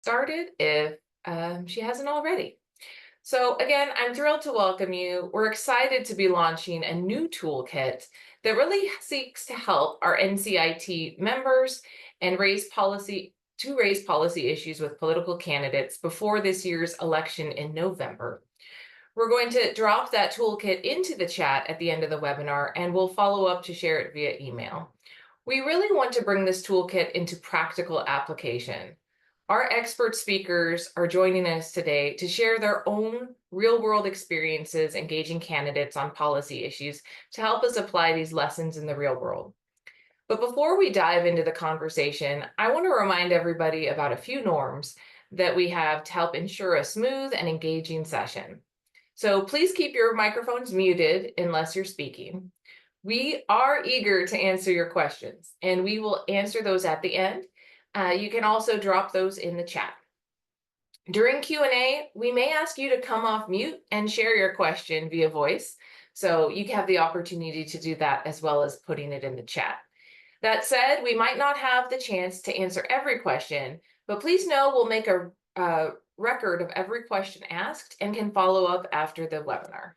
started if she hasn't already. So again, I'm thrilled to welcome you. We're excited to be launching a new toolkit that really seeks to help our NCIT members and raise policy issues with political candidates before this year's election in November. We're going to drop that toolkit into the chat at the end of the webinar, and we'll follow up to share it via email. We really want to bring this toolkit into practical application. Our expert speakers are joining us today to share their own real-world experiences engaging candidates on policy issues to help us apply these lessons in the real world. But before we dive into the conversation, I want to remind everybody about a few norms that we have to help ensure a smooth and engaging session. So please keep your microphones muted unless you're speaking. We are eager to answer your questions, and we will answer those at the end. You can also drop those in the chat. During Q&A, we may ask you to come off mute and share your question via voice, so you have the opportunity to do that as well as putting it in the chat. That said, we might not have the chance to answer every question, but please know we'll make a record of every question asked and can follow up after the webinar.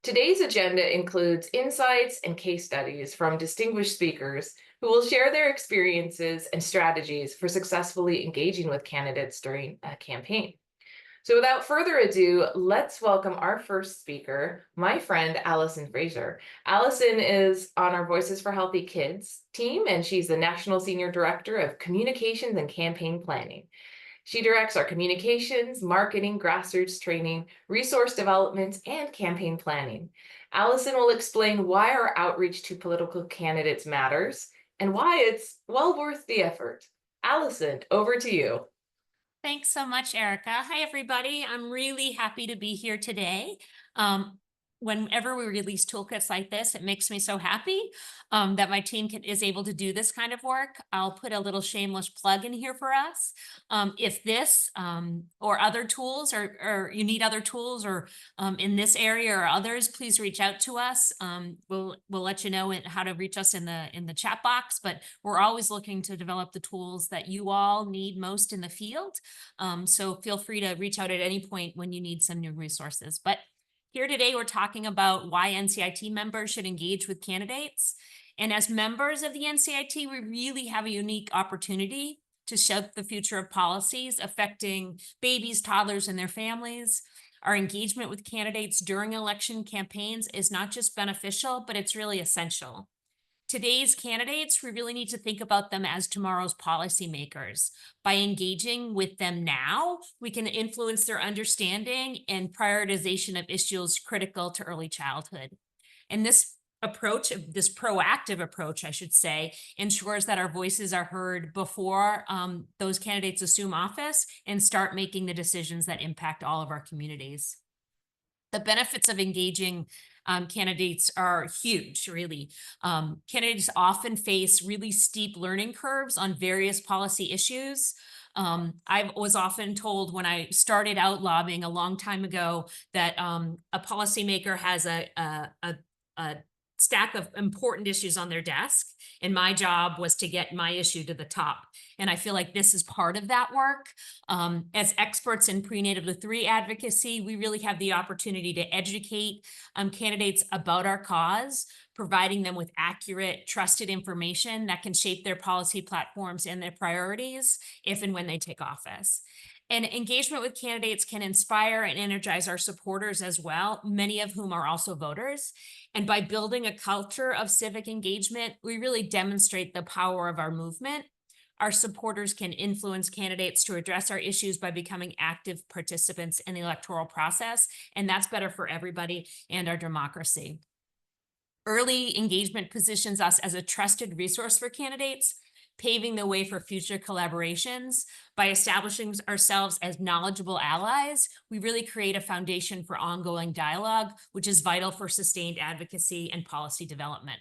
Today's agenda includes insights and case studies from distinguished speakers who will share their experiences and strategies for successfully engaging with candidates during a campaign. So without further ado, let's welcome our first speaker, my friend, Allison Fraser. Allison is on our Voices for Healthy Kids team, and she's the National Senior Director of Communications and Campaign Planning. She directs our communications, marketing, grassroots training, resource development, and campaign planning. Allison will explain why our outreach to political candidates matters and why it's well worth the effort. Allison, over to you. Thanks so much, Erica. Hi, everybody. I'm really happy to be here today. Whenever we release toolkits like this, it makes me so happy that my team is able to do this kind of work. I'll put a little shameless plug in here for us. If this or other tools, or you need other tools, or in this area or others, please reach out to us. We'll let you know how to reach us in the chat box. But we're always looking to develop the tools that you all need most in the field. So feel free to reach out at any point when you need some new resources. But here today, we're talking about why NCIT members should engage with candidates. And as members of the NCIT, we really have a unique opportunity to shape the future of policies affecting babies, toddlers, and their families. Our engagement with candidates during election campaigns is not just beneficial, but it's really essential. Today's candidates, we really need to think about them as tomorrow's policymakers. By engaging with them now, we can influence their understanding and prioritization of issues critical to early childhood. And this proactive approach, I should say, ensures that our voices are heard before those candidates assume office and start making the decisions that impact all of our communities. The benefits of engaging candidates are huge, really. Candidates often face really steep learning curves on various policy issues. I was often told when I started out lobbying a long time ago that a policymaker has a stack of important issues on their desk, and my job was to get my issue to the top. And I feel like this is part of that work. As experts in prenatal to 3 advocacy, we really have the opportunity to educate candidates about our cause, providing them with accurate, trusted information that can shape their policy platforms and their priorities if and when they take office. And engagement with candidates can inspire and energize our supporters as well, many of whom are also voters. And by building a culture of civic engagement, we really demonstrate the power of our movement. Our supporters can influence candidates to address our issues by becoming active participants in the electoral process, and that's better for everybody and our democracy. Early engagement positions us as a trusted resource for candidates, paving the way for future collaborations. By establishing ourselves as knowledgeable allies, we really create a foundation for ongoing dialogue, which is vital for sustained advocacy and policy development.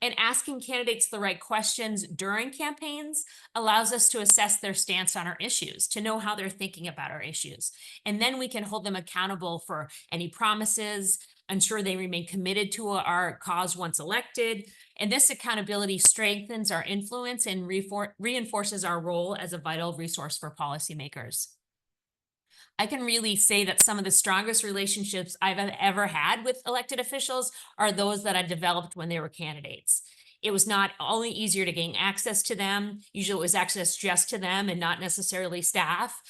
And asking candidates the right questions during campaigns allows us to assess their stance on our issues, to know how they're thinking about our issues. And then we can hold them accountable for any promises, ensure they remain committed to our cause once elected. And this accountability strengthens our influence and reinforces our role as a vital resource for policymakers. I can really say that some of the strongest relationships I've ever had with elected officials are those that I developed when they were candidates. It was not only easier to gain access to them, usually it was access just to them and not necessarily staff.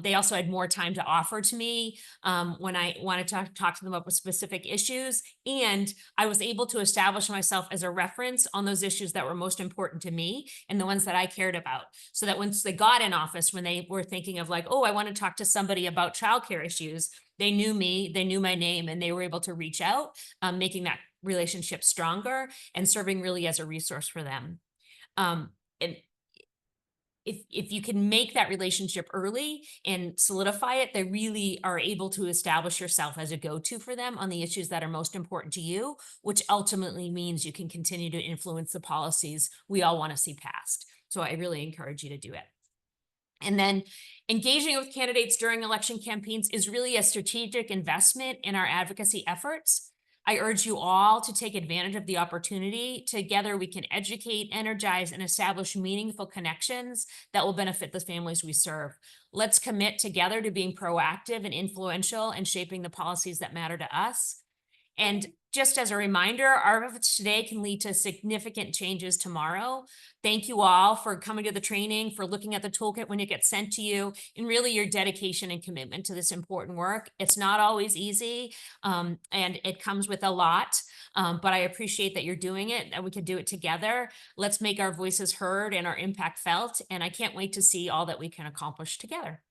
They also had more time to offer to me when I wanted to talk to them about specific issues. And I was able to establish myself as a reference on those issues that were most important to me and the ones that I cared about. So that once they got in office, when they were thinking of like, oh, I want to talk to somebody about childcare issues, they knew me, they knew my name, and they were able to reach out, making that relationship stronger and serving really as a resource for them. And if you can make that relationship early and solidify it, they really are able to establish yourself as a go-to for them on the issues that are most important to you, which ultimately means you can continue to influence the policies we all want to see passed. So I really encourage you to do it. And then engaging with candidates during election campaigns is really a strategic investment in our advocacy efforts. I urge you all to take advantage of the opportunity. Together, we can educate, energize, and establish meaningful connections that will benefit the families we serve. Let's commit together to being proactive and influential and shaping the policies that matter to us. And just as a reminder, our efforts today can lead to significant changes tomorrow. Thank you all for coming to the training, for looking at the toolkit when it gets sent to you, and really your dedication and commitment to this important work. It's not always easy, and it comes with a lot, but I appreciate that you're doing it and we can do it together. Let's make our voices heard and our impact felt, and I can't wait to see all that we can accomplish together.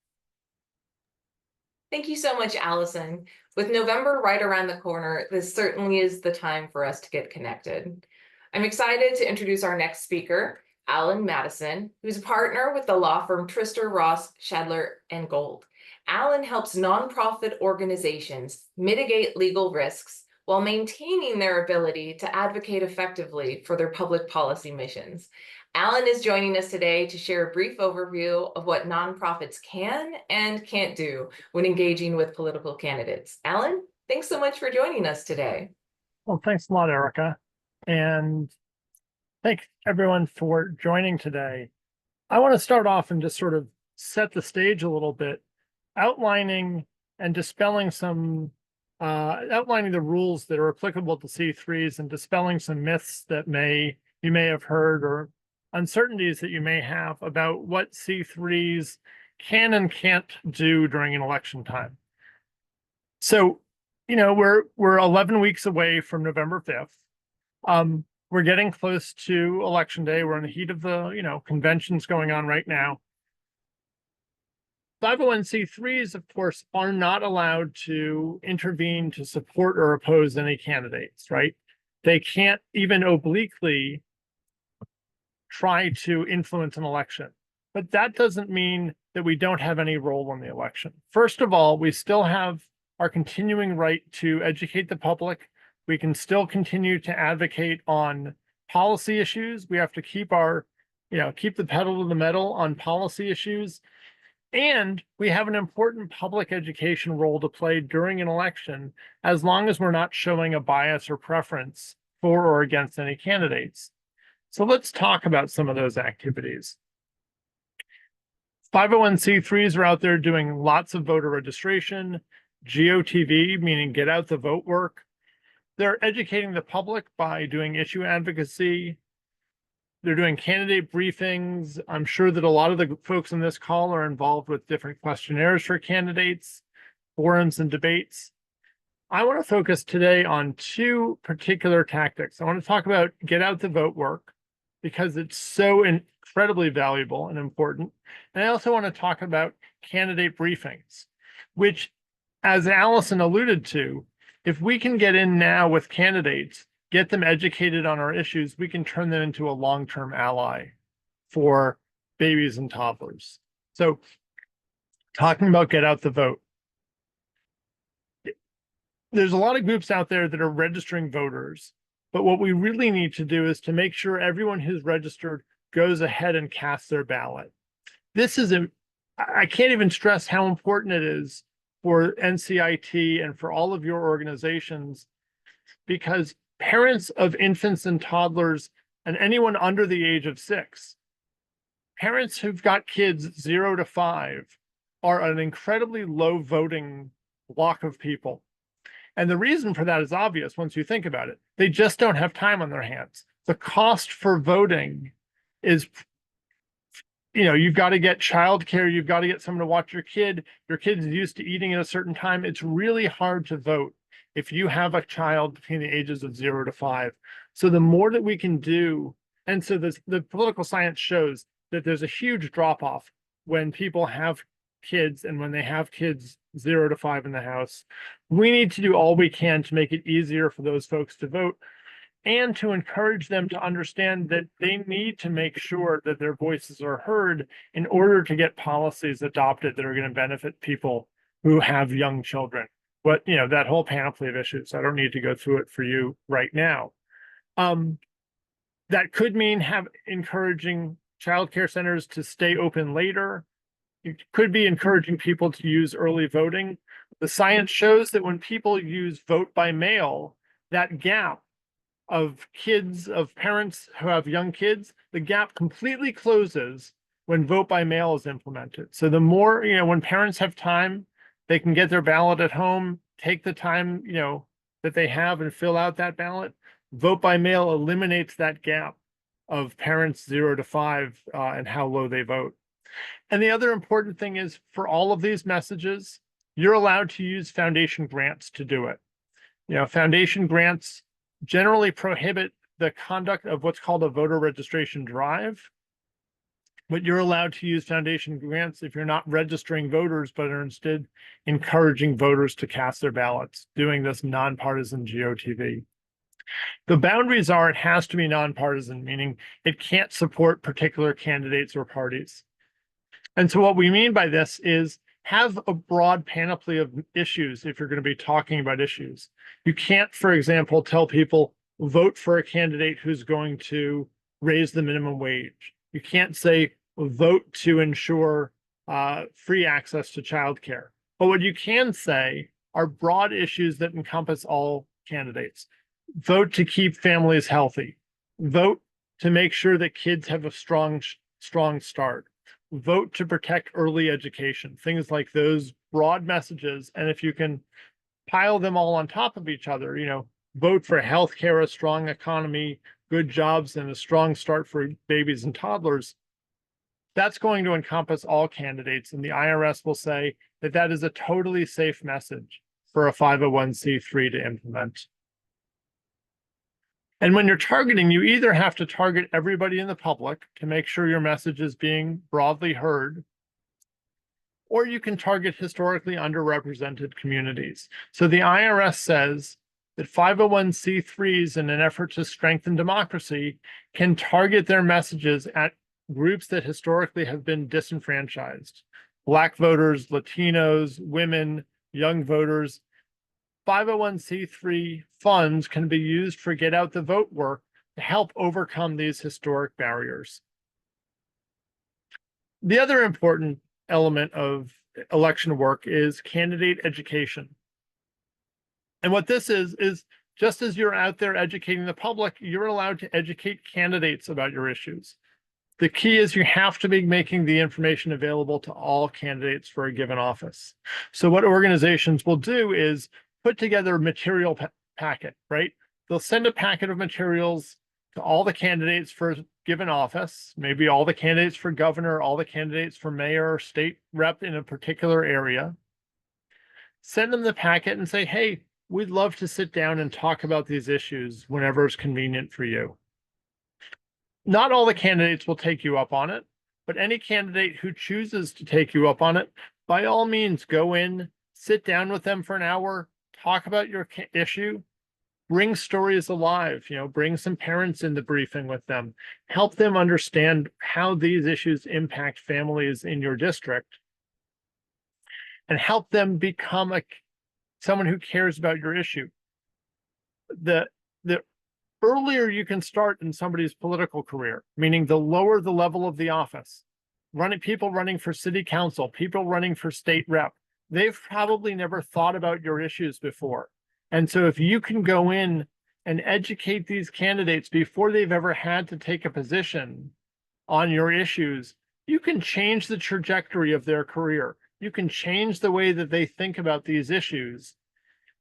Thank you so much, Allison. With November right around the corner, this certainly is the time for us to get connected. I'm excited to introduce our next speaker, Alan Madison, who's a partner with the law firm Trister, Ross, Shadler, and Gold. Alan helps nonprofit organizations mitigate legal risks while maintaining their ability to advocate effectively for their public policy missions. Alan is joining us today to share a brief overview of what nonprofits can and can't do when engaging with political candidates. Alan, thanks so much for joining us today. Well, thanks a lot, Erica. And thank everyone for joining today. I want to start off and just sort of set the stage a little bit, outlining and dispelling some, outlining the rules that are applicable to C3s and dispelling some myths that you may have heard or uncertainties that you may have about what C3s can and can't do during an election time. So, you know, we're 11 weeks away from November 5th. We're getting close to election day. We're in the heat of the, conventions going on right now. 501c3s, of course, are not allowed to intervene to support or oppose any candidates, right? They can't even obliquely try to influence an election. But that doesn't mean that we don't have any role in the election. First of all, we still have our continuing right to educate the public. We can still continue to advocate on policy issues. We have to keep keep the pedal to the metal on policy issues. And we have an important public education role to play during an election, as long as we're not showing a bias or preference for or against any candidates. So let's talk about some of those activities. 501c3s are out there doing lots of voter registration, GOTV, meaning get out the vote work. They're educating the public by doing issue advocacy. They're doing candidate briefings. I'm sure that a lot of the folks on this call are involved with different questionnaires for candidates, forums, and debates. I want to focus today on two particular tactics. I want to talk about get out the vote work, because it's so incredibly valuable and important. And I also want to talk about candidate briefings, which, as Allison alluded to, if we can get in now with candidates, get them educated on our issues, we can turn them into a long-term ally for babies and toddlers. So talking about get out the vote. There's a lot of groups out there that are registering voters, but what we really need to do is to make sure everyone who's registered goes ahead and casts their ballot. I can't even stress how important it is for NCIT and for all of your organizations, because parents of infants and toddlers and anyone under the age of 6, parents who've got kids 0 to 5 are an incredibly low voting block of people. And the reason for that is obvious once you think about it. They just don't have time on their hands. The cost for voting is, you've got to get childcare, you've got to get someone to watch your kid. Your kid's used to eating at a certain time. It's really hard to vote if you have a child between the ages of 0 to 5. So the more that we can do, and so the political science shows that there's a huge drop-off when people have kids and when they have kids 0 to 5 in the house. We need to do all we can to make it easier for those folks to vote and to encourage them to understand that they need to make sure that their voices are heard in order to get policies adopted that are going to benefit people who have young children. But, that whole panoply of issues, I don't need to go through it for you right now. That could mean encouraging childcare centers to stay open later. It could be encouraging people to use early voting. The science shows that when people use vote by mail, that gap of parents who have young kids, the gap completely closes when vote by mail is implemented. So the more, when parents have time, they can get their ballot at home, take the time, that they have and fill out that ballot. Vote by mail eliminates that gap of parents 0 to 5 and how low they vote. And the other important thing is, for all of these messages, you're allowed to use foundation grants to do it. Foundation grants generally prohibit the conduct of what's called a voter registration drive, but you're allowed to use foundation grants if you're not registering voters, but are instead encouraging voters to cast their ballots, doing this nonpartisan GOTV. The boundaries are, it has to be nonpartisan, meaning it can't support particular candidates or parties. And so what we mean by this is have a broad panoply of issues if you're going to be talking about issues. You can't, for example, tell people vote for a candidate who's going to raise the minimum wage. You can't say vote to ensure free access to childcare. But what you can say are broad issues that encompass all candidates. Vote to keep families healthy. Vote to make sure that kids have a strong start. Vote to protect early education, things like those broad messages. And if you can pile them all on top of each other, vote for healthcare, a strong economy, good jobs, and a strong start for babies and toddlers, that's going to encompass all candidates. And the IRS will say that that is a totally safe message for a 501c3 to implement. And when you're targeting, you either have to target everybody in the public to make sure your message is being broadly heard, or you can target historically underrepresented communities. So the IRS says that 501c3s, in an effort to strengthen democracy, can target their messages at groups that historically have been disenfranchised. Black voters, Latinos, women, young voters. 501c3 funds can be used for get out the vote work to help overcome these historic barriers. The other important element of election work is candidate education. And what this is just as you're out there educating the public, you're allowed to educate candidates about your issues. The key is you have to be making the information available to all candidates for a given office. So what organizations will do is put together a material packet, right? They'll send a packet of materials to all the candidates for a given office, maybe all the candidates for governor, all the candidates for mayor, state rep in a particular area. Send them the packet and say, hey, we'd love to sit down and talk about these issues whenever it's convenient for you. Not all the candidates will take you up on it, but any candidate who chooses to take you up on it, by all means, go in, sit down with them for an hour, talk about your issue, bring stories alive, bring some parents in the briefing with them, help them understand how these issues impact families in your district, and help them become someone who cares about your issue. The earlier you can start in somebody's political career, meaning the lower the level of the office, people running for city council, people running for state rep, they've probably never thought about your issues before. And so if you can go in and educate these candidates before they've ever had to take a position on your issues, you can change the trajectory of their career. You can change the way that they think about these issues,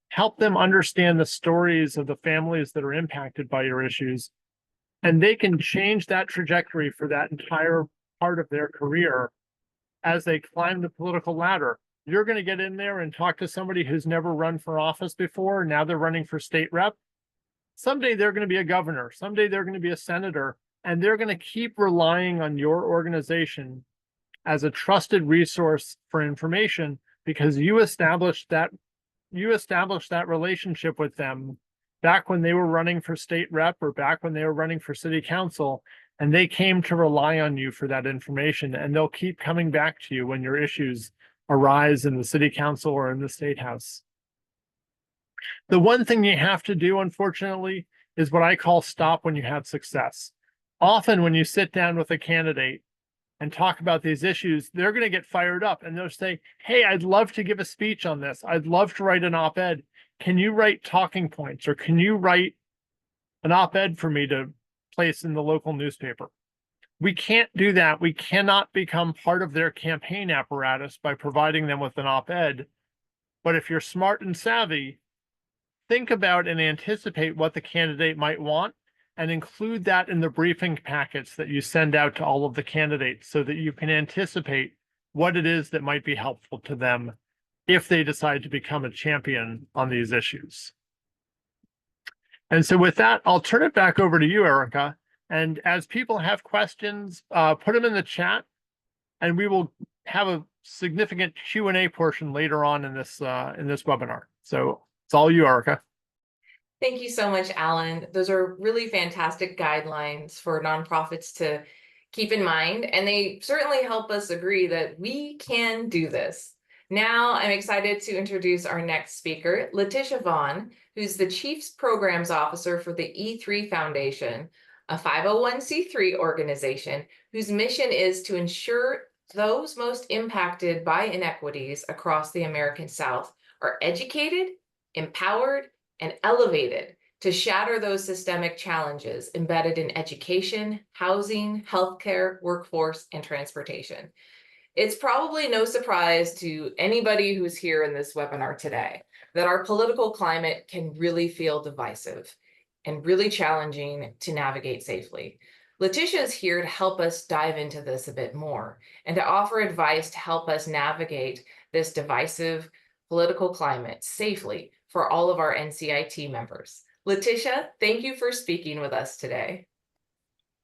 help them understand the stories of the families that are impacted by your issues, and they can change that trajectory for that entire part of their career as they climb the political ladder. You're going to get in there and talk to somebody who's never run for office before. Now they're running for state rep. Someday they're going to be a governor. Someday they're going to be a senator. And they're going to keep relying on your organization as a trusted resource for information because you established that relationship with them back when they were running for state rep or back when they were running for city council, and they came to rely on you for that information, and they'll keep coming back to you when your issues arise in the city council or in the state house. The one thing you have to do, unfortunately, is what I call stop when you have success. Often when you sit down with a candidate and talk about these issues, they're going to get fired up and they'll say, hey, I'd love to give a speech on this. I'd love to write an op-ed. Can you write talking points, or can you write an op-ed for me to place in the local newspaper? We can't do that. We cannot become part of their campaign apparatus by providing them with an op-ed. But if you're smart and savvy, think about and anticipate what the candidate might want and include that in the briefing packets that you send out to all of the candidates so that you can anticipate what it is that might be helpful to them if they decide to become a champion on these issues. And so with that, I'll turn it back over to you, Erica. And as people have questions, put them in the chat, and we will have a significant Q&A portion later on in this webinar. So it's all you, Erica. Thank you so much, Alan. Those are really fantastic guidelines for nonprofits to keep in mind, and they certainly help us agree that we can do this. Now I'm excited to introduce our next speaker, Letitia Vaughn, who's the Chief Programs Officer for the E3 Foundation, a 501c3 organization whose mission is to ensure those most impacted by inequities across the American South are educated, empowered, and elevated to shatter those systemic challenges embedded in education, housing, healthcare, workforce, and transportation. It's probably no surprise to anybody who's here in this webinar today that our political climate can really feel divisive and really challenging to navigate safely. Letitia is here to help us dive into this a bit more and to offer advice to help us navigate this divisive political climate safely for all of our NCIT members. Letitia, thank you for speaking with us today.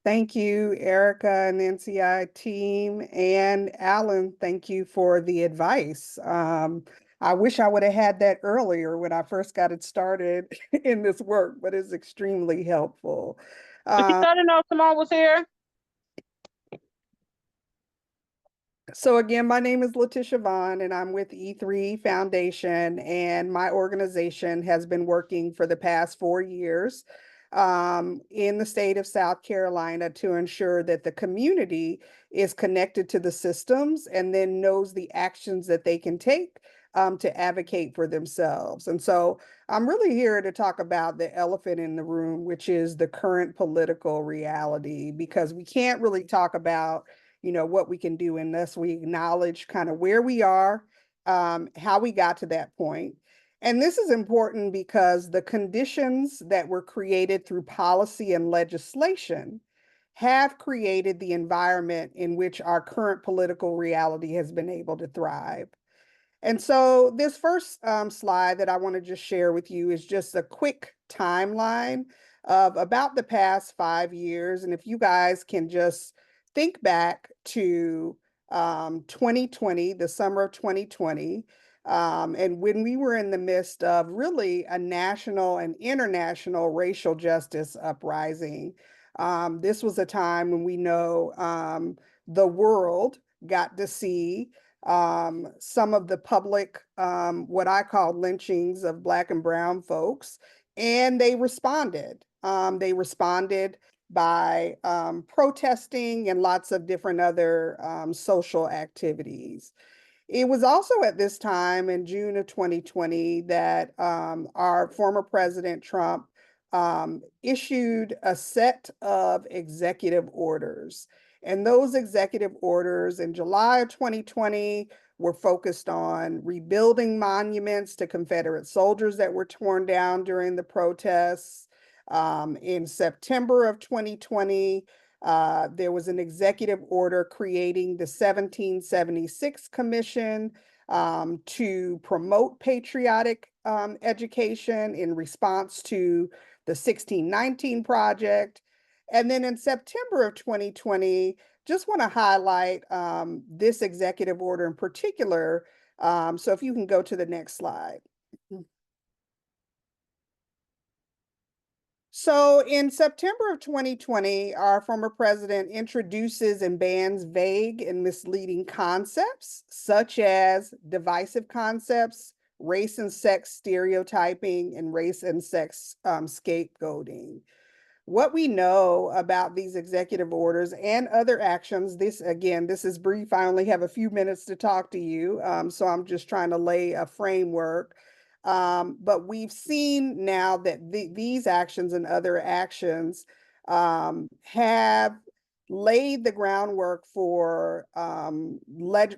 Thank you, Erica and the NCI team, and Alan, thank you for the advice. I wish I would have had that earlier when I first got it started in this work, but it's extremely helpful. But you didn't know Simone was here? So again, my name is Letitia Vaughn, and I'm with E3 Foundation, and my organization has been working for the past 4 years in the state of South Carolina to ensure that the community is connected to the systems and then knows the actions that they can take to advocate for themselves. And so I'm really here to talk about the elephant in the room, which is the current political reality, because we can't really talk about what we can do unless we acknowledge kind of where we are, how we got to that point. And this is important because the conditions that were created through policy and legislation have created the environment in which our current political reality has been able to thrive. And so this first slide that I want to just share with you is just a quick timeline of about the past 5 years. And if you guys can just think back to 2020, the summer of 2020, and when we were in the midst of really a national and international racial justice uprising. This was a time when we know the world got to see some of the public, what I call lynchings of Black and brown folks, and they responded. They responded by protesting and lots of different other social activities. It was also at this time in June of 2020 that our former President Trump issued a set of executive orders. And those executive orders in July of 2020 were focused on rebuilding monuments to Confederate soldiers that were torn down during the protests. In September of 2020, there was an executive order creating the 1776 Commission to promote patriotic education in response to the 1619 Project. And then in September of 2020, just want to highlight this executive order in particular. So if you can go to the next slide. So in September of 2020, our former president introduces and bans vague and misleading concepts, such as divisive concepts, race and sex stereotyping, and race and sex scapegoating. What we know about these executive orders and other actions, this is brief. I only have a few minutes to talk to you, so I'm just trying to lay a framework. But we've seen now that these actions and other actions have laid the groundwork for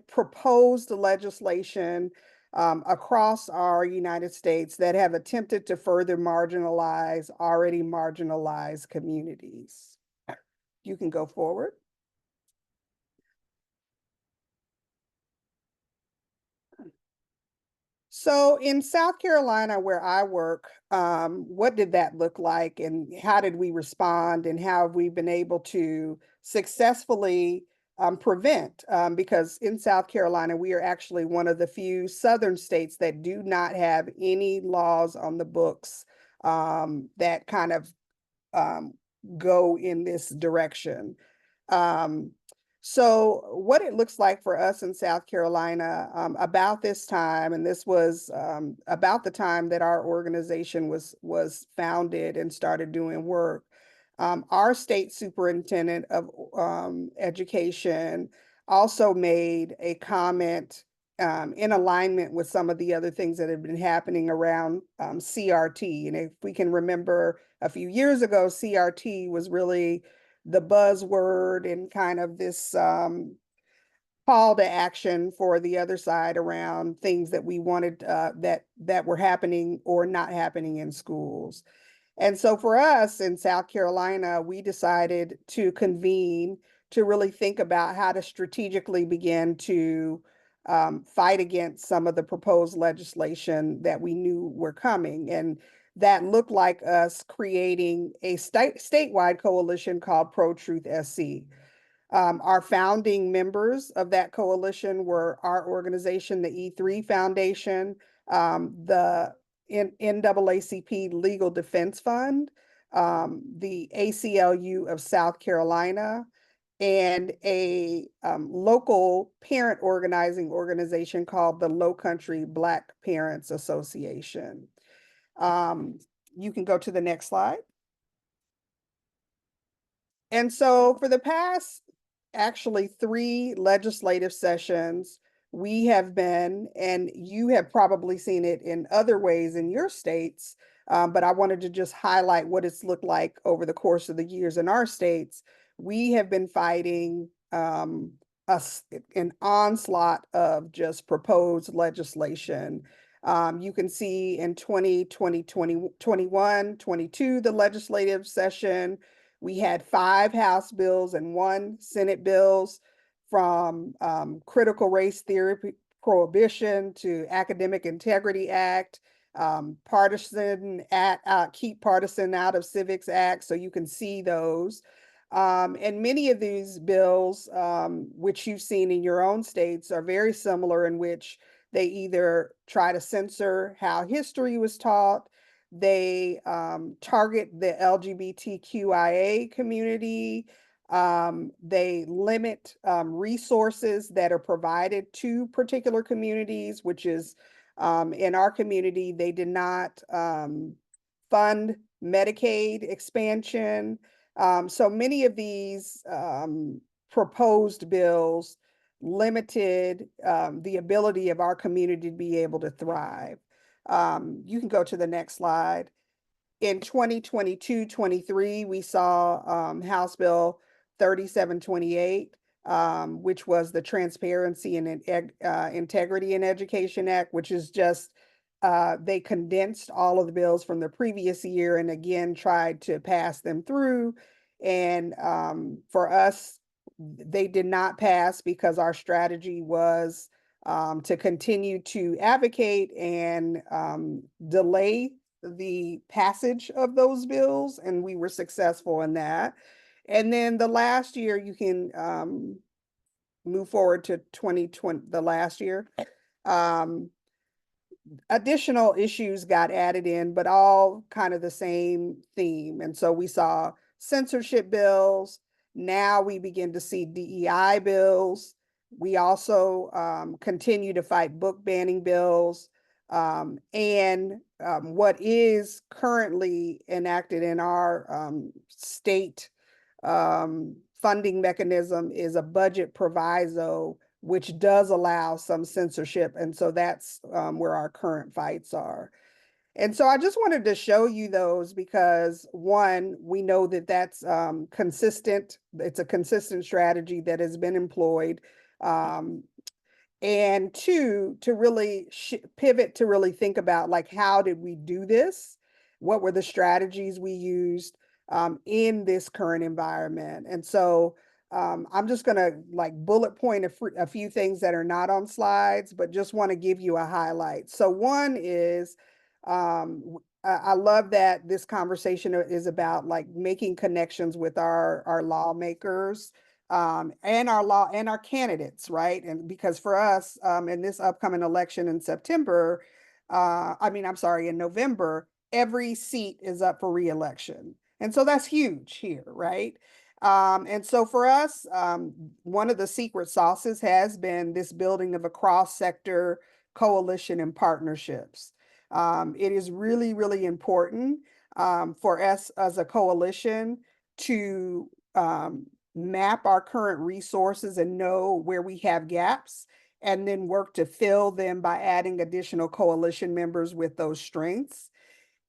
proposed legislation across our United States that have attempted to further marginalize already marginalized communities. You can go forward. So in South Carolina, where I work, what did that look like and how did we respond and how have we been able to successfully prevent? Because in South Carolina, we are actually one of the few southern states that do not have any laws on the books that kind of go in this direction. So what it looks like for us in South Carolina about this time, and this was about the time that our organization was founded and started doing work, our state superintendent of education also made a comment in alignment with some of the other things that have been happening around CRT. And if we can remember a few years ago, CRT was really the buzzword and kind of this call to action for the other side around things that we wanted that were happening or not happening in schools. And so for us in South Carolina, we decided to convene to really think about how to strategically begin to fight against some of the proposed legislation that we knew were coming. And that looked like us creating a statewide coalition called Pro-Truth SC. Our founding members of that coalition were our organization, the E3 Foundation, the NAACP Legal Defense Fund, the ACLU of South Carolina, and a local parent organizing organization called the Low Country Black Parents Association. You can go to the next slide. And so for the past actually 3 legislative sessions, we have been, and you have probably seen it in other ways in your states, but I wanted to just highlight what it's looked like over the course of the years in our states. We have been fighting an onslaught of just proposed legislation. You can see in 2020, 21, 22, the legislative session, we had 5 House bills and 1 Senate bills, from critical race theory prohibition to Academic Integrity Act, partisan keep partisan out of civics act. So you can see those. And many of these bills, which you've seen in your own states, are very similar in which they either try to censor how history was taught, they target the LGBTQIA community, they limit resources that are provided to particular communities, which is in our community, they did not fund Medicaid expansion. So many of these proposed bills limited the ability of our community to be able to thrive. You can go to the next slide. In 2022-23, we saw House Bill 3728, which was the Transparency and Integrity in Education Act, which is just, they condensed all of the bills from the previous year and again tried to pass them through. And for us, they did not pass because our strategy was to continue to advocate and delay the passage of those bills, and we were successful in that. And then the last year, you can move forward to 2020, the last year. Additional issues got added in, but all kind of the same theme. And so we saw censorship bills. Now we begin to see DEI bills. We also continue to fight book banning bills. And what is currently enacted in our state funding mechanism is a budget proviso, which does allow some censorship. And so that's where our current fights are. And so I just wanted to show you those because one, we know that that's consistent. It's a consistent strategy that has been employed. And two, to really pivot to really think about like, how did we do this? What were the strategies we used in this current environment? And so I'm just going to like bullet point a few things that are not on slides, but just want to give you a highlight. So one is, I love that this conversation is about like making connections with our lawmakers and our candidates, right? And because for us, in this upcoming election in September, in November, every seat is up for re-election. And so that's huge here, right? And so for us, one of the secret sauces has been this building of a cross-sector coalition and partnerships. It is really, really important for us as a coalition to map our current resources and know where we have gaps, and then work to fill them by adding additional coalition members with those strengths.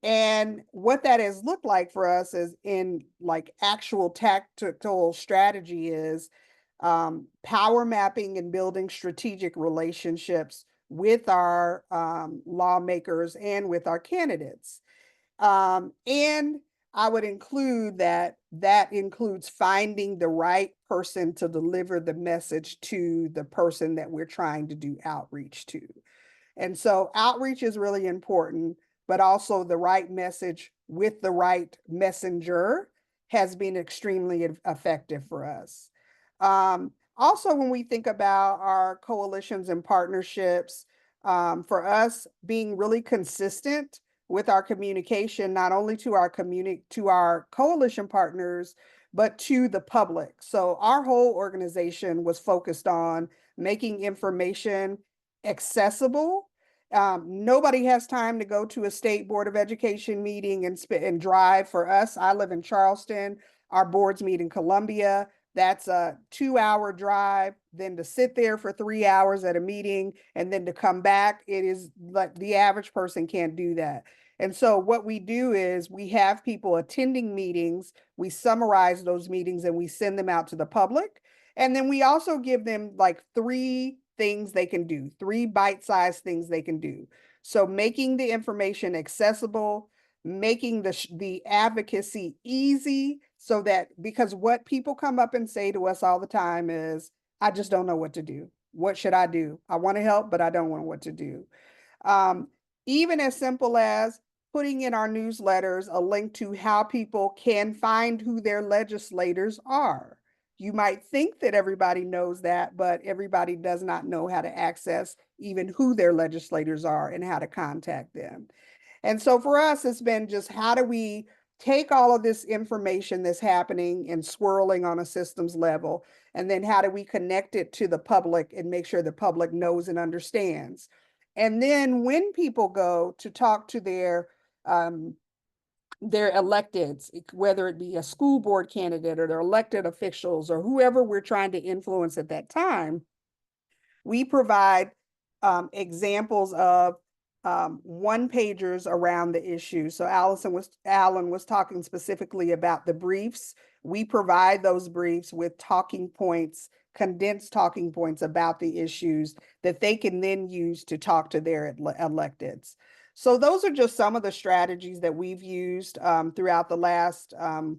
And what that has looked like for us is in like actual tactical strategy is power mapping and building strategic relationships with our lawmakers and with our candidates. And I would include that includes finding the right person to deliver the message to the person that we're trying to do outreach to. And so outreach is really important, but also the right message with the right messenger has been extremely effective for us. Also, when we think about our coalitions and partnerships, for us being really consistent with our communication, not only to our coalition partners, but to the public. So our whole organization was focused on making information accessible. Nobody has time to go to a state board of education meeting and drive. For us, I live in Charleston. Our boards meet in Columbia. That's a 2-hour drive, then to sit there for 3 hours at a meeting and then to come back. It is like the average person can't do that. And so what we do is we have people attending meetings, we summarize those meetings and we send them out to the public. And then we also give them like 3 things they can do, 3 bite-sized things they can do. So making the information accessible, making the advocacy easy, so that, because what people come up and say to us all the time is, I just don't know what to do. What should I do? I want to help, but I don't know what to do. Even as simple as putting in our newsletters a link to how people can find who their legislators are. You might think that everybody knows that, but everybody does not know how to access even who their legislators are and how to contact them. And so for us, it's been just how do we take all of this information that's happening and swirling on a systems level, and then how do we connect it to the public and make sure the public knows and understands. And then when people go to talk to their electeds, whether it be a school board candidate or their elected officials or whoever we're trying to influence at that time, we provide examples of one pagers around the issue. So Alan was talking specifically about the briefs. We provide those briefs with talking points, condensed talking points about the issues that they can then use to talk to their electeds. So those are just some of the strategies that we've used throughout the last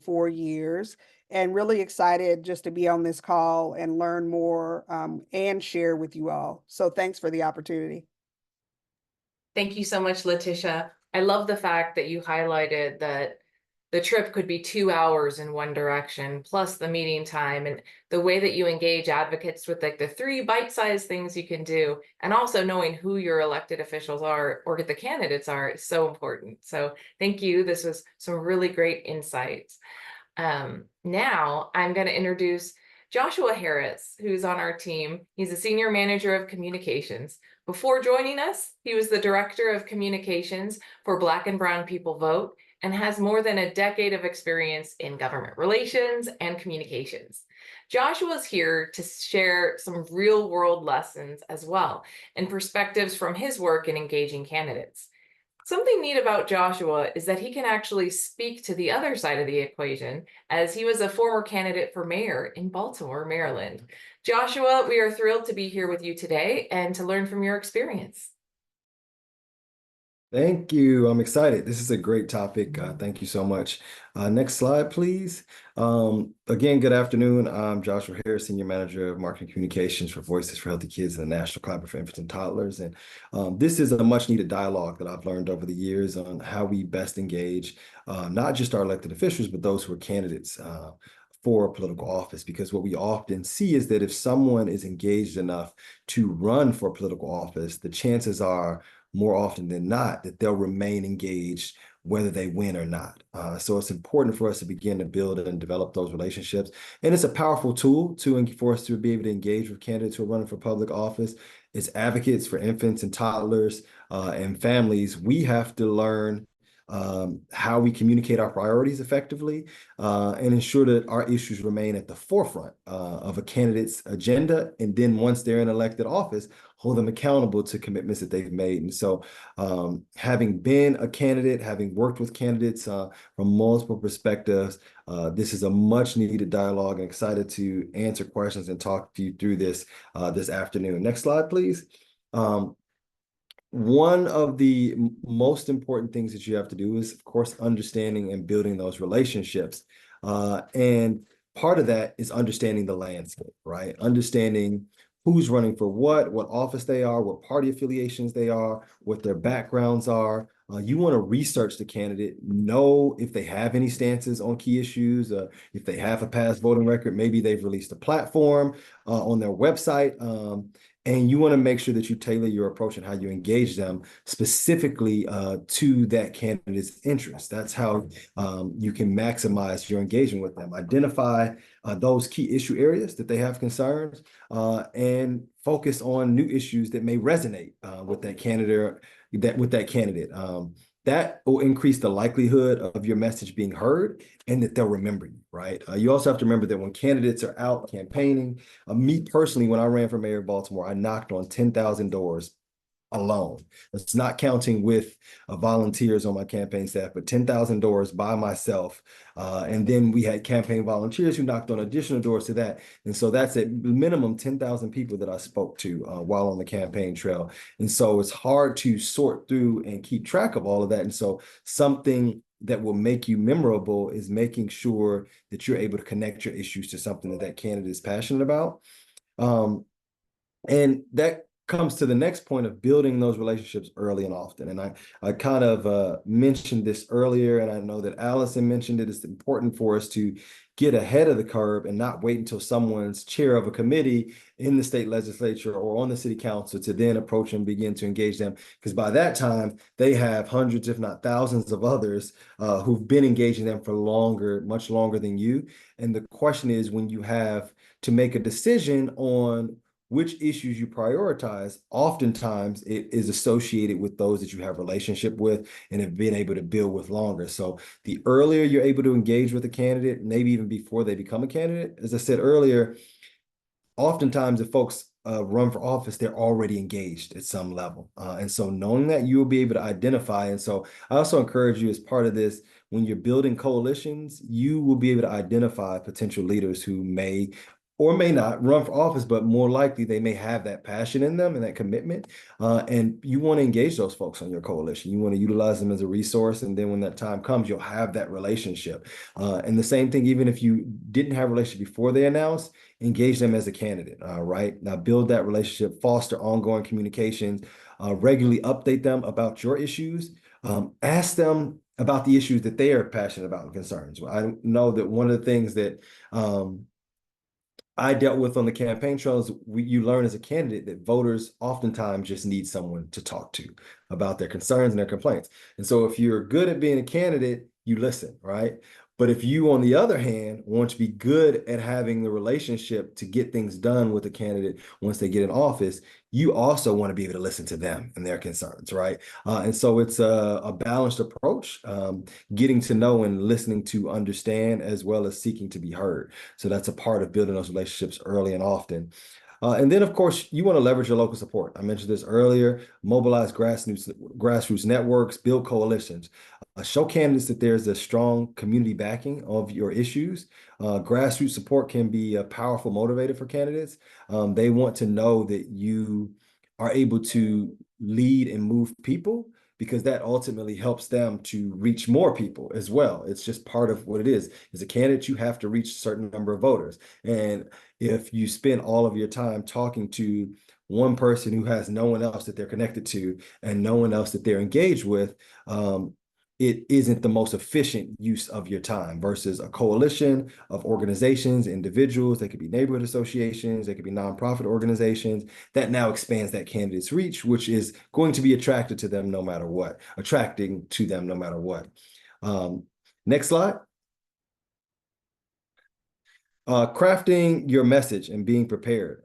4 years, and really excited just to be on this call and learn more and share with you all. So thanks for the opportunity. Thank you so much, Letitia. I love the fact that you highlighted that the trip could be 2 hours in one direction, plus the meeting time, and the way that you engage advocates with like the 3 bite-sized things you can do, and also knowing who your elected officials are or the candidates are is so important. So thank you. This was some really great insights. Now I'm going to introduce Joshua Harris, who's on our team. He's a senior manager of communications. Before joining us, he was the director of communications for Black and Brown People Vote and has more than a decade of experience in government relations and communications. Joshua's here to share some real world lessons as well and perspectives from his work in engaging candidates. Something neat about Joshua is that he can actually speak to the other side of the equation, as he was a former candidate for mayor in Baltimore, Maryland. Joshua, we are thrilled to be here with you today and to learn from your experience. Thank you. I'm excited. This is a great topic. Thank you so much. Next slide, please. Again, good afternoon. I'm Joshua Harris, Senior Manager of Marketing Communications for Voices for Healthy Kids and the National Collaborative for Infants and Toddlers. And this is a much needed dialogue that I've learned over the years on how we best engage not just our elected officials, but those who are candidates for political office. Because what we often see is that if someone is engaged enough to run for political office, the chances are more often than not that they'll remain engaged whether they win or not. So it's important for us to begin to build and develop those relationships. And it's a powerful tool for us to be able to engage with candidates who are running for public office. As advocates for infants and toddlers and families, we have to learn how we communicate our priorities effectively and ensure that our issues remain at the forefront of a candidate's agenda. And then once they're in elected office, hold them accountable to commitments that they've made. And so having been a candidate, having worked with candidates from multiple perspectives, this is a much needed dialogue, and excited to answer questions and talk to you through this this afternoon. Next slide, please. One of the most important things that you have to do is, of course, understanding and building those relationships. And part of that is understanding the landscape, right? Understanding who's running for what office they are, what party affiliations they are, what their backgrounds are. You want to research the candidate, know if they have any stances on key issues, if they have a past voting record, maybe they've released a platform on their website. And you want to make sure that you tailor your approach and how you engage them specifically to that candidate's interest. That's how you can maximize your engagement with them. Identify those key issue areas that they have concerns and focus on new issues that may resonate with that candidate. That will increase the likelihood of your message being heard and that they'll remember you, right? You also have to remember that when candidates are out campaigning, me personally, when I ran for mayor of Baltimore, I knocked on 10,000 doors alone. It's not counting with volunteers on my campaign staff, but 10,000 doors by myself. And then we had campaign volunteers who knocked on additional doors to that. And so that's at minimum 10,000 people that I spoke to while on the campaign trail. And so it's hard to sort through and keep track of all of that. And so something that will make you memorable is making sure that you're able to connect your issues to something that candidate is passionate about. And that comes to the next point of building those relationships early and often. And I kind of mentioned this earlier, and I know that Allison mentioned it. It's important for us to get ahead of the curve and not wait until someone's chair of a committee in the state legislature or on the city council to then approach and begin to engage them. Because by that time, they have hundreds, if not thousands of others who've been engaging them for longer, much longer than you. And the question is, when you have to make a decision on which issues you prioritize, oftentimes it is associated with those that you have relationship with and have been able to build with longer. So the earlier you're able to engage with a candidate, maybe even before they become a candidate, as I said earlier, oftentimes if folks run for office, they're already engaged at some level. And so knowing that, you will be able to identify. And so I also encourage you, as part of this, when you're building coalitions, you will be able to identify potential leaders who may or may not run for office, but more likely they may have that passion in them and that commitment. And you want to engage those folks on your coalition. You want to utilize them as a resource. And then when that time comes, you'll have that relationship. And the same thing, even if you didn't have a relationship before they announced, engage them as a candidate, right? Now build that relationship, foster ongoing communications, regularly update them about your issues, ask them about the issues that they are passionate about and concerns. I know that one of the things that I dealt with on the campaign trails, you learn as a candidate that voters oftentimes just need someone to talk to about their concerns and their complaints. And so if you're good at being a candidate, you listen, right? But if you, on the other hand, want to be good at having the relationship to get things done with a candidate once they get in office, you also want to be able to listen to them and their concerns, right? And so it's a balanced approach, getting to know and listening to understand, as well as seeking to be heard. So that's a part of building those relationships early and often. And then, of course, you want to leverage your local support. I mentioned this earlier: mobilize grassroots networks, build coalitions, show candidates that there's a strong community backing of your issues. Grassroots support can be a powerful motivator for candidates. They want to know that you are able to lead and move people, because that ultimately helps them to reach more people as well. It's just part of what it is. As a candidate, you have to reach a certain number of voters. And if you spend all of your time talking to one person who has no one else that they're connected to and no one else that they're engaged with, it isn't the most efficient use of your time, versus a coalition of organizations, individuals. They could be neighborhood associations, they could be nonprofit organizations. That now expands that candidate's reach, which is going to be attracting to them no matter what. Next slide. Crafting your message and being prepared.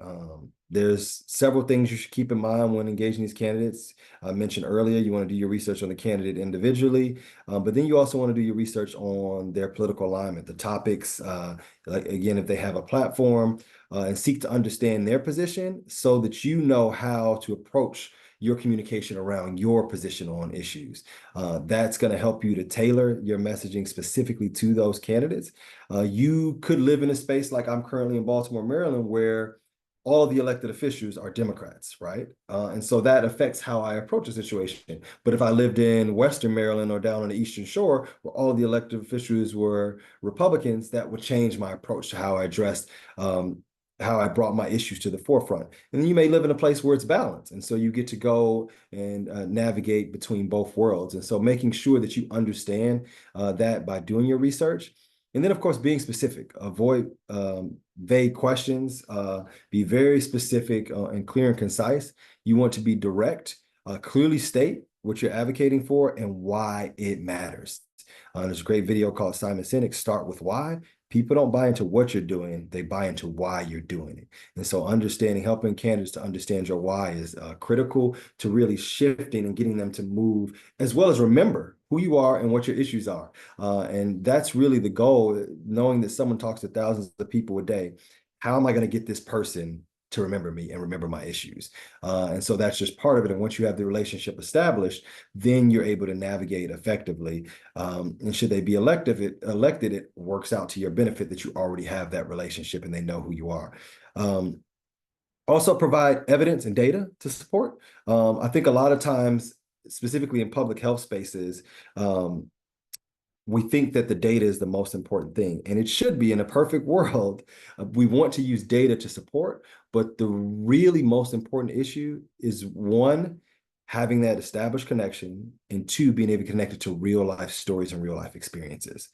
There's several things you should keep in mind when engaging these candidates. I mentioned earlier, you want to do your research on the candidate individually, but then you also want to do your research on their political alignment, the topics, like, again, if they have a platform, and seek to understand their position so that you know how to approach your communication around your position on issues. That's going to help you to tailor your messaging specifically to those candidates. You could live in a space like I'm currently in Baltimore, Maryland, where all of the elected officials are Democrats, right? And so that affects how I approach a situation. But if I lived in Western Maryland or down on the Eastern Shore, where all the elected officials were Republicans, that would change my approach to how I addressed, how I brought my issues to the forefront. And then you may live in a place where it's balanced. And so you get to go and navigate between both worlds. And so making sure that you understand that by doing your research. And then, of course, being specific. Avoid vague questions. Be very specific and clear and concise. You want to be direct. Clearly state what you're advocating for and why it matters. There's a great video called Simon Sinek, Start With Why. People don't buy into what you're doing, they buy into why you're doing it. And so helping candidates to understand your why is critical to really shifting and getting them to move, as well as remember who you are and what your issues are. And that's really the goal, knowing that someone talks to thousands of people a day. How am I going to get this person to remember me and remember my issues? And so that's just part of it. And once you have the relationship established, then you're able to navigate effectively. And should they be elected, it works out to your benefit that you already have that relationship and they know who you are. Also provide evidence and data to support. I think a lot of times, specifically in public health spaces, we think that the data is the most important thing, and it should be. In a perfect world, we want to use data to support, but the really most important issue is, one, having that established connection, and two, being able to connect it to real life stories and real life experiences.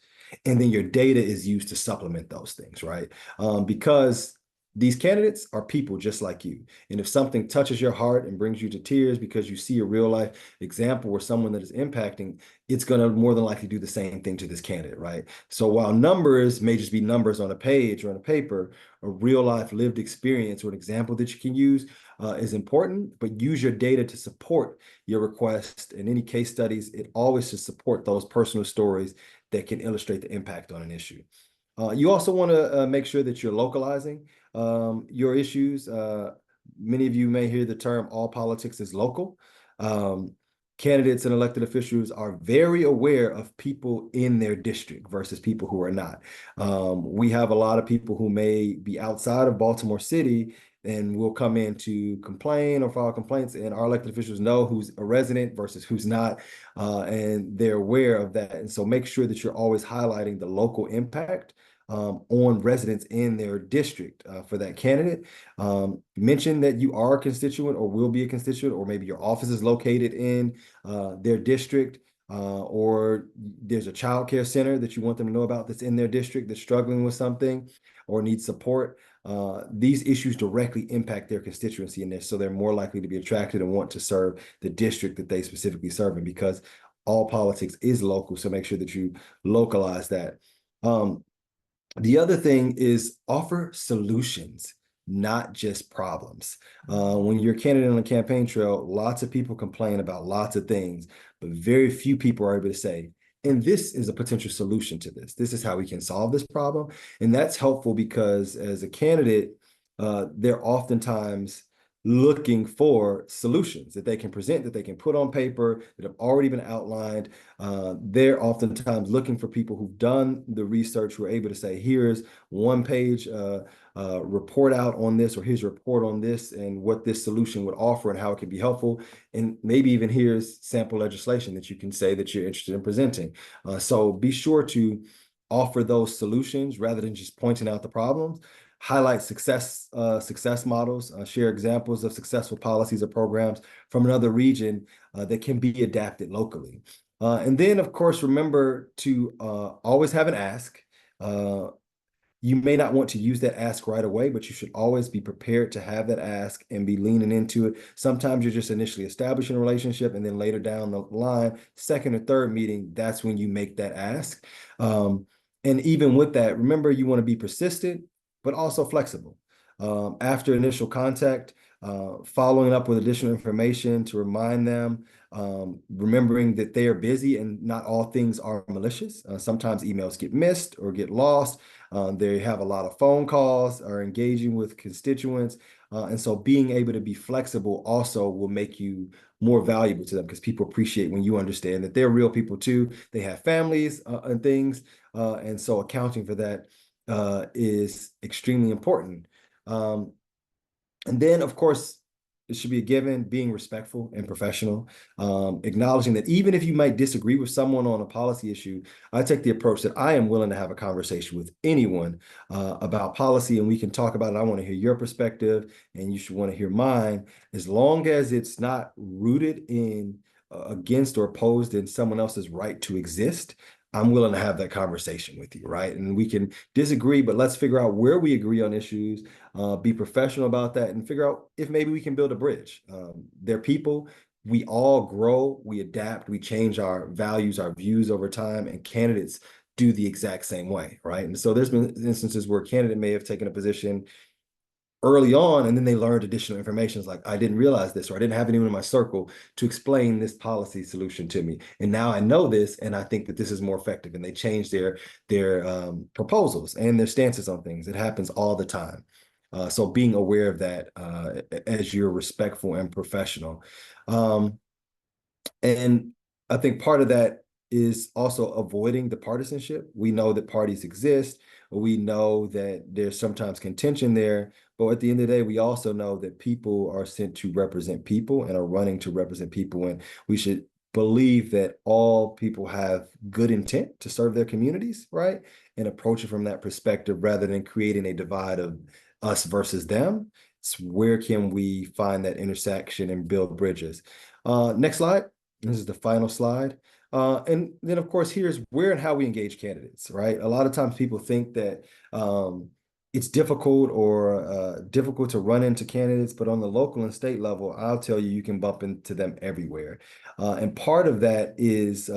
And then your data is used to supplement those things, right? Because these candidates are people just like you. And if something touches your heart and brings you to tears because you see a real life example or someone that is impacting, it's going to more than likely do the same thing to this candidate, right? So while numbers may just be numbers on a page or on a paper, a real life lived experience or an example that you can use is important, but use your data to support your request. In any case studies, it always should support those personal stories that can illustrate the impact on an issue. You also want to make sure that you're localizing your issues many of you may hear the term all politics is local. Candidates and elected officials are very aware of people in their district versus people who are not. We have a lot of people who may be outside of Baltimore City and will come in to complain or file complaints, and our elected officials know who's a resident versus who's not, and they're aware of that. And so make sure that you're always highlighting the local impact on residents in their district for that candidate. Mention that you are a constituent or will be a constituent, or maybe your office is located in their district, or there's a child care center that you want them to know about that's in their district that's struggling with something or needs support. These issues directly impact their constituency in this, so they're more likely to be attracted and want to serve the district that they specifically serve in, because all politics is local. So make sure that you localize that. The other thing is offer solutions, not just problems. When you're a candidate on a campaign trail, lots of people complain about lots of things, but very few people are able to say, and this is a potential solution to this. This is how we can solve this problem. And that's helpful because as a candidate, they're oftentimes looking for solutions that they can present, that they can put on paper, that have already been outlined. They're oftentimes looking for people who've done the research, who are able to say, here's one page report out on this, or here's a report on this and what this solution would offer and how it can be helpful. And maybe even here's sample legislation that you can say that you're interested in presenting. So be sure to offer those solutions rather than just pointing out the problems. Highlight success models, share examples of successful policies or programs from another region that can be adapted locally. And then, of course, remember to always have an ask. You may not want to use that ask right away, but you should always be prepared to have that ask and be leaning into it. Sometimes you're just initially establishing a relationship, and then later down the line, second or third meeting, that's when you make that ask. And even with that, remember, you want to be persistent, but also flexible. After initial contact, following up with additional information to remind them, remembering that they are busy and not all things are malicious. Sometimes emails get missed or get lost. They have a lot of phone calls, are engaging with constituents. And so being able to be flexible also will make you more valuable to them, because people appreciate when you understand that they're real people too. They have families and things. And so accounting for that is extremely important. And then, of course, it should be a given, being respectful and professional, acknowledging that even if you might disagree with someone on a policy issue, I take the approach that I am willing to have a conversation with anyone about policy, and we can talk about it. I want to hear your perspective, and you should want to hear mine, as long as it's not rooted in against or opposed in someone else's right to exist. I'm willing to have that conversation with you, right? And we can disagree, but let's figure out where we agree on issues, be professional about that, and figure out if maybe we can build a bridge. They're people. We all grow, we adapt, we change our values, our views over time, and candidates do the exact same way, right? And so there's been instances where a candidate may have taken a position early on, and then they learned additional information. It's like, I didn't realize this, or I didn't have anyone in my circle to explain this policy solution to me. And now I know this, and I think that this is more effective. And they change their proposals and their stances on things. It happens all the time. So being aware of that as you're respectful and professional. And I think part of that is also avoiding the partisanship. We know that parties exist. We know that there's sometimes contention there, but at the end of the day, we also know that people are sent to represent people and are running to represent people. And we should believe that all people have good intent to serve their communities, right? And approach it from that perspective rather than creating a divide of us versus them. It's where can we find that intersection and build bridges? Next slide. This is the final slide. And then, of course, here's where and how we engage candidates, right? A lot of times people think that it's difficult or difficult to run into candidates, but on the local and state level, I'll tell you, you can bump into them everywhere. And part of that is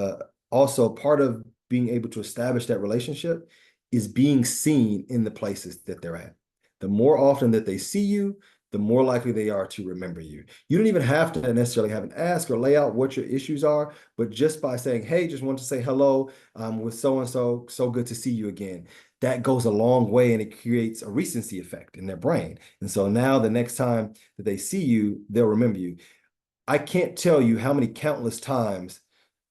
also part of being able to establish that relationship is being seen in the places that they're at. The more often that they see you, the more likely they are to remember you. You don't even have to necessarily have an ask or lay out what your issues are, but just by saying, hey, just want to say hello, with so-and-so, so good to see you again. That goes a long way, and it creates a recency effect in their brain. And so now the next time that they see you, they'll remember you. I can't tell you how many countless times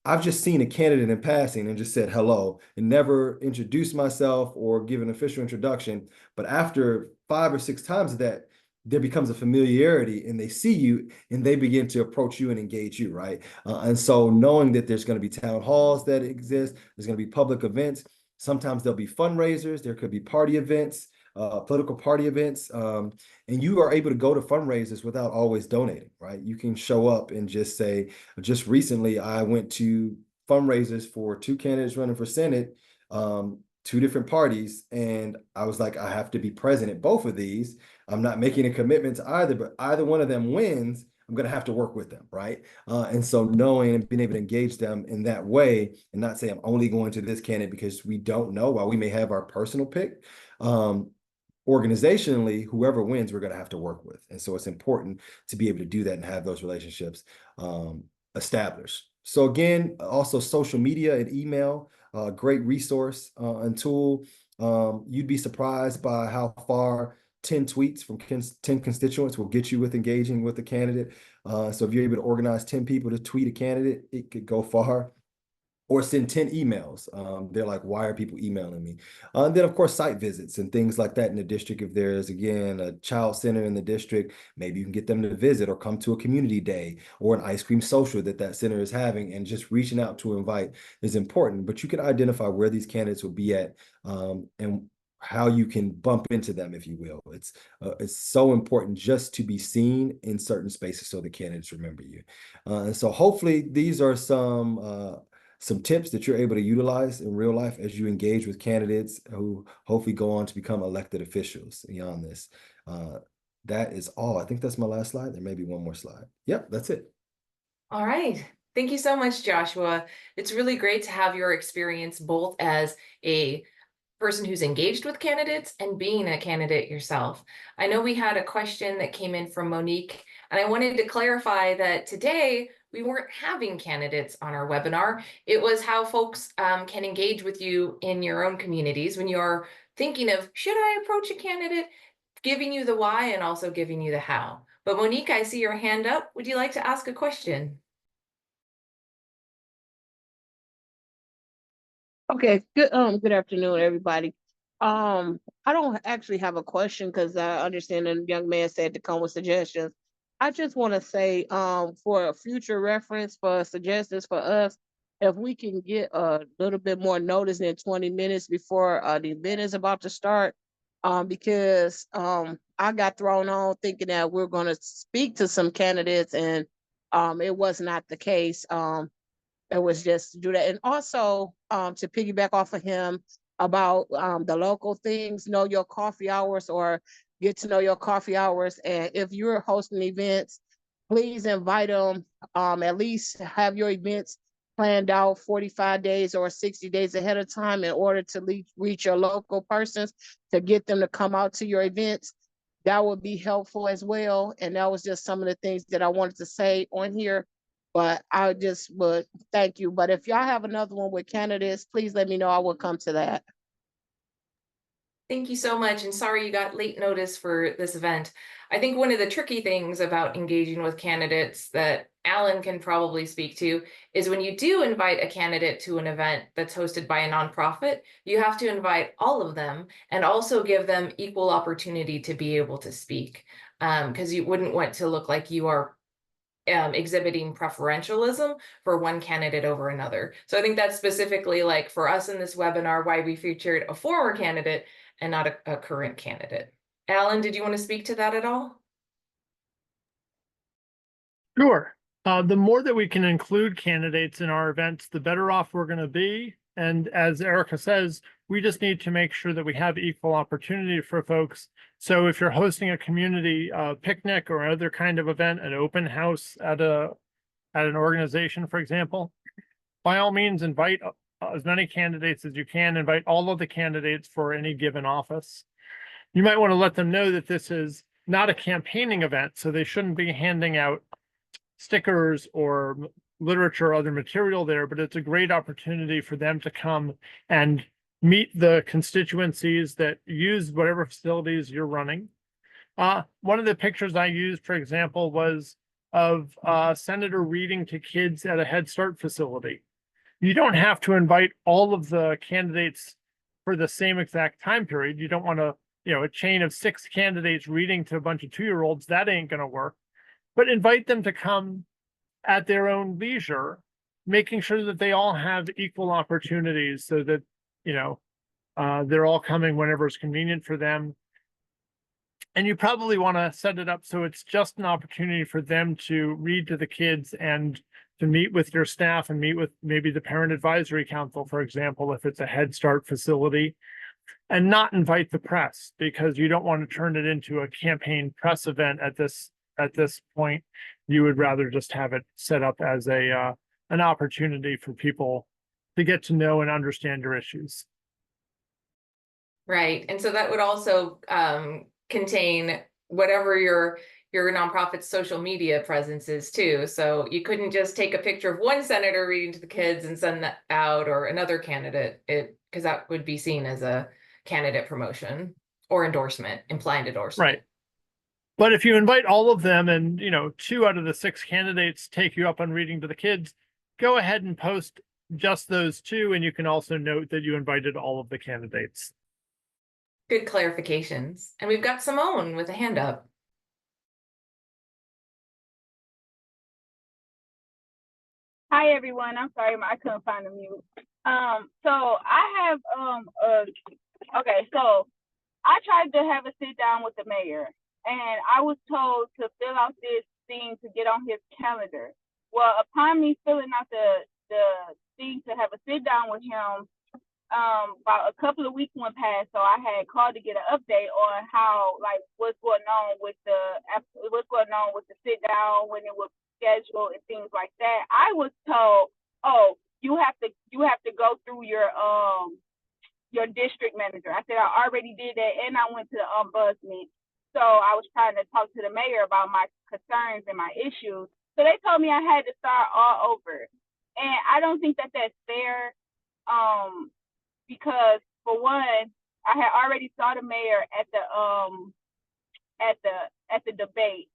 I've just seen a candidate in passing and just said hello and never introduced myself or give an official introduction. But after 5 or 6 times of that, there becomes a familiarity, and they see you and they begin to approach you and engage you, right? And so knowing that there's going to be town halls that exist, there's going to be public events. Sometimes there'll be fundraisers, there could be party events, political party events, and you are able to go to fundraisers without always donating, right? You can show up and just say, just recently, I went to fundraisers for 2 candidates running for Senate, 2 different parties, and I was like, I have to be present at both of these. I'm not making a commitment to either, but either one of them wins, I'm going to have to work with them, right? And so knowing and being able to engage them in that way, and not say I'm only going to this candidate because we don't know, while we may have our personal pick, organizationally, whoever wins, we're going to have to work with. And so it's important to be able to do that and have those relationships established. So again, also social media and email, great resource and tool. You'd be surprised by how far 10 tweets from 10 constituents will get you with engaging with a candidate. So if you're able to organize 10 people to tweet a candidate, it could go far. Or send 10 emails. They're like, why are people emailing me? And then, of course, site visits and things like that in the district. If there's, again, a child center in the district, maybe you can get them to visit or come to a community day or an ice cream social that center is having, and just reaching out to invite is important. But you can identify where these candidates will be at, and how you can bump into them, if you will. It's so important just to be seen in certain spaces so the candidates remember you. And so hopefully these are some tips that you're able to utilize in real life as you engage with candidates who hopefully go on to become elected officials beyond this. That is all. I think that's my last slide. There may be one more slide. Yep, that's it. All right. Thank you so much, Joshua. It's really great to have your experience both as a person who's engaged with candidates and being a candidate yourself. I know we had a question that came in from Monique, and I wanted to clarify that today we weren't having candidates on our webinar. It was how folks can engage with you in your own communities when you're thinking of, should I approach a candidate? Giving you the why and also giving you the how. But Monique, I see your hand up. Would you like to ask a question? Okay, good afternoon, everybody. I don't actually have a question because I understand the young man said to come with suggestions. I just want to say, for a future reference for suggestions for us, if we can get a little bit more notice than 20 minutes before the event is about to start, because I got thrown on thinking that we're going to speak to some candidates, and it was not the case. It was just to do that. And also to piggyback off of him about the local things, know your coffee hours or get to know your coffee hours. And if you're hosting events, please invite them, at least have your events planned out 45 days or 60 days ahead of time in order to reach your local persons to get them to come out to your events. That would be helpful as well. And that was just some of the things that I wanted to say on here. But I just would thank you. But if y'all have another one with candidates, please let me know. I will come to that. Thank you so much, and sorry you got late notice for this event. I think one of the tricky things about engaging with candidates that Alan can probably speak to is when you do invite a candidate to an event that's hosted by a nonprofit, you have to invite all of them and also give them equal opportunity to be able to speak, because you wouldn't want to look like you are exhibiting preferentialism for one candidate over another. So I think that's specifically, like, for us in this webinar, why we featured a former candidate and not a current candidate. Alan, did you want to speak to that at all? Sure. The more that we can include candidates in our events, the better off we're going to be. And as Erica says, we just need to make sure that we have equal opportunity for folks. So if you're hosting a community picnic or other kind of event, an open house at an organization, for example, by all means, invite as many candidates as you can. Invite all of the candidates for any given office. You might want to let them know that this is not a campaigning event, so they shouldn't be handing out stickers or literature or other material there, but it's a great opportunity for them to come and meet the constituencies that use whatever facilities you're running. One of the pictures I used, for example, was of a senator reading to kids at a Head Start facility. You don't have to invite all of the candidates for the same exact time period. You don't want to, a chain of 6 candidates reading to a bunch of 2-year-olds. That ain't going to work. But invite them to come at their own leisure, making sure that they all have equal opportunities so that, they're all coming whenever it's convenient for them. And you probably want to set it up so it's just an opportunity for them to read to the kids and to meet with your staff and meet with maybe the parent advisory council, for example, if it's a Head Start facility, and not invite the press, because you don't want to turn it into a campaign press event at this point. You would rather just have it set up as an opportunity for people to get to know and understand your issues. Right. And so that would also contain whatever your nonprofit's social media presence is too. So you couldn't just take a picture of one senator reading to the kids and send that out, or another candidate, because that would be seen as a candidate promotion or endorsement, implied endorsement. Right. But if you invite all of them and, 2 out of the 6 candidates take you up on reading to the kids, go ahead and post just those 2. And you can also note that you invited all of the candidates. Good clarifications. And we've got Simone with a hand up. Hi everyone. I'm sorry, I couldn't find the mute. So I have okay, so I tried to have a sit down with the mayor, and I was told to fill out this thing to get on his calendar. Well, upon me filling out the thing to have a sit down with him, about a couple of weeks went past, so I had called to get an update on how, like, what's going on with the sit down, when it was scheduled and things like that. I was told, oh, you have to go through your district manager. I said I already did that, and I went to the ombudsman. So I was trying to talk to the mayor about my concerns and my issues. So they told me I had to start all over, and I don't think that that's fair. Because for one, I had already saw the mayor at the debate.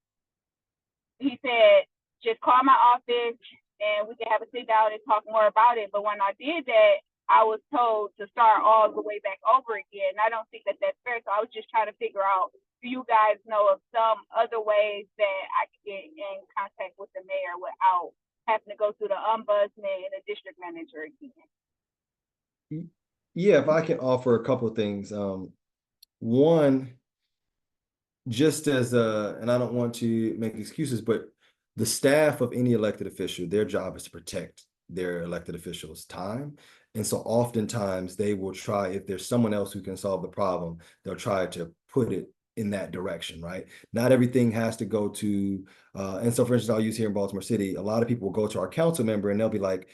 He said, just call my office and we can have a sit down and talk more about it. But when I did that, I was told to start all the way back over again. And I don't think that that's fair. So I was just trying to figure out, do you guys know of some other ways that I could get in contact with the mayor without having to go through the ombudsman and the district manager again? Yeah, if I can offer a couple of things. One, just as and I don't want to make excuses, but the staff of any elected official, their job is to protect their elected officials' time. And so oftentimes they will try, if there's someone else who can solve the problem, they'll try to put it in that direction, right? Not everything has to go to, and so for instance, I'll use here in Baltimore City, a lot of people will go to our council member and they'll be like,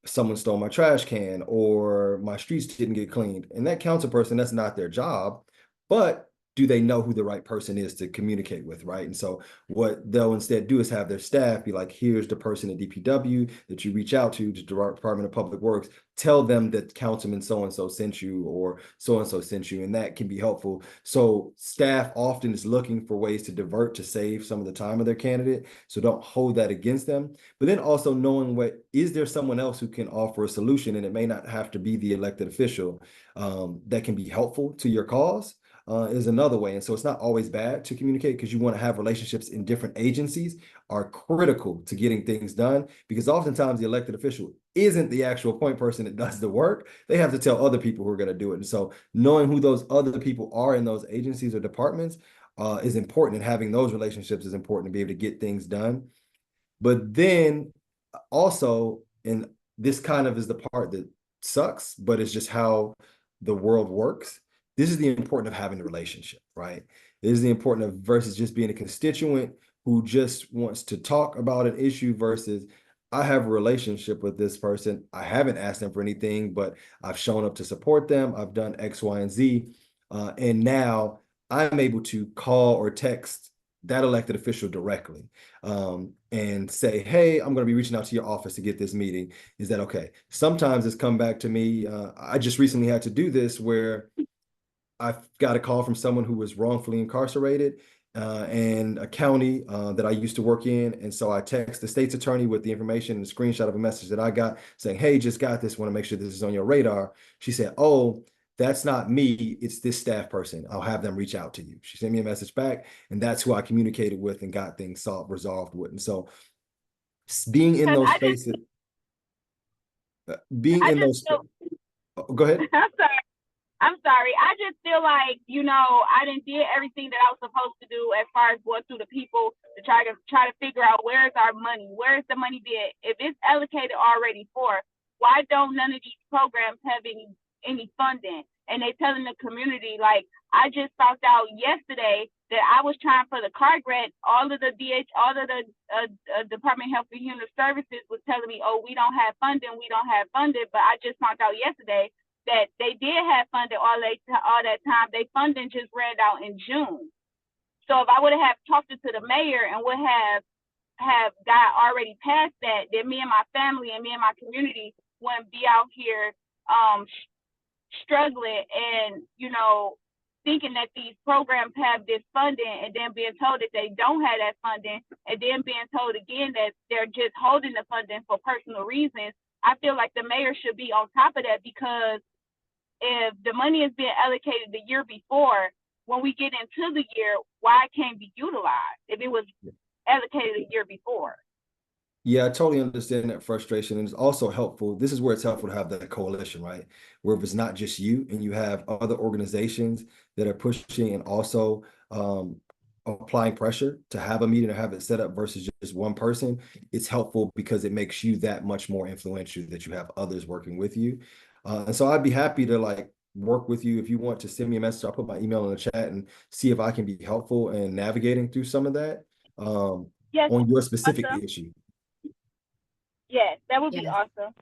someone stole my trash can or my streets didn't get cleaned. And that council person, that's not their job, but do they know who the right person is to communicate with, right? And so what they'll instead do is have their staff be like, here's the person at DPW that you reach out to the Department of Public Works, tell them that Councilman so-and-so sent you or so-and-so sent you, and that can be helpful. So staff often is looking for ways to divert to save some of the time of their candidate, so don't hold that against them. But then also knowing is there someone else who can offer a solution, and it may not have to be the elected official, that can be helpful to your cause. Is another way. And so it's not always bad to communicate, because you want to have relationships in different agencies are critical to getting things done, because oftentimes the elected official isn't the actual point person that does the work. They have to tell other people who are going to do it. And so knowing who those other people are in those agencies or departments is important, and having those relationships is important to be able to get things done. But then also, and this kind of is the part that sucks, but it's just how the world works. This is the importance of having the relationship, right? This is the importance of versus just being a constituent who just wants to talk about an issue versus I have a relationship with this person. I haven't asked them for anything, but I've shown up to support them. I've done X, Y, and Z. And now I'm able to call or text that elected official directly and say, hey, I'm going to be reaching out to your office to get this meeting. Is that okay? Sometimes it's come back to me. I just recently had to do this where I got a call from someone who was wrongfully incarcerated in a county that I used to work in. And so I text the state's attorney with the information and a screenshot of a message that I got saying, hey, just got this, want to make sure this is on your radar. She said, oh, that's not me, it's this staff person. I'll have them reach out to you. She sent me a message back, and that's who I communicated with and got things resolved with. And so being in Because those spaces, being I in just those, feel, go ahead. I'm sorry. I just feel like, you know, I didn't did everything that I was supposed to do as far as going through the people to try to figure out where's our money, where's the money being, if it's allocated already for, why don't none of these programs have any funding? And they telling the community, like, I just found out yesterday that I was trying for the card grant. All of the Department of Health and Human Services was telling me, oh, we don't have funding, but I just found out yesterday that they did have funding all that time. They funding just ran out in June. So if I would have talked to the mayor and would have got already past that, then me and my family and me and my community wouldn't be out here struggling and, you know, thinking that these programs have this funding and then being told that they don't have that funding and then being told again that they're just holding the funding for personal reasons. I feel like the mayor should be on top of that, because if the money is being allocated the year before, when we get into the year, why it can't be utilized if it was allocated the year before? Yeah, I totally understand that frustration. And it's also helpful. This is where it's helpful to have that coalition, right? Where if it's not just you and you have other organizations that are pushing and also applying pressure to have a meeting or have it set up versus just one person, it's helpful because it makes you that much more influential that you have others working with you. And so I'd be happy to like work with you if you want to send me a message. I'll put my email in the chat and see if I can be helpful in navigating through some of that Yes, on your specific awesome. issue. Yes, that would be Yes. awesome.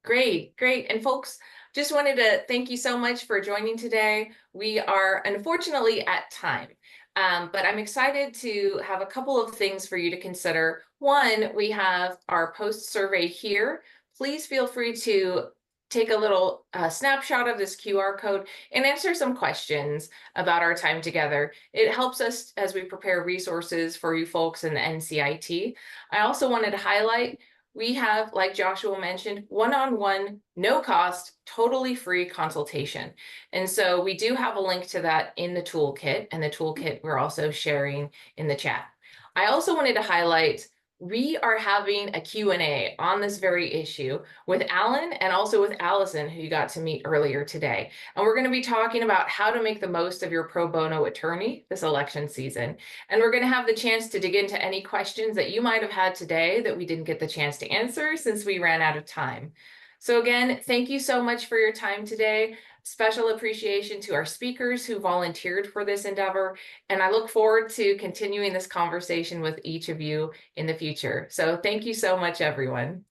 Great, great. And folks, just wanted to thank you so much for joining today. We are unfortunately at time, but I'm excited to have a couple of things for you to consider. One, we have our post survey here. Please feel free to take a little snapshot of this QR code and answer some questions about our time together. It helps us as we prepare resources for you folks in the NCIT. I also wanted to highlight we have, like Joshua mentioned, one-on-one, no cost, totally free consultation. And so we do have a link to that in the toolkit, and the toolkit we're also sharing in the chat. I also wanted to highlight we are having a Q&A on this very issue with Alan and also with Allison, who you got to meet earlier today. And we're going to be talking about how to make the most of your pro bono attorney this election season. And we're going to have the chance to dig into any questions that you might have had today that we didn't get the chance to answer since we ran out of time. So again, thank you so much for your time today. Special appreciation to our speakers who volunteered for this endeavor. And I look forward to continuing this conversation with each of you in the future. So thank you so much, everyone.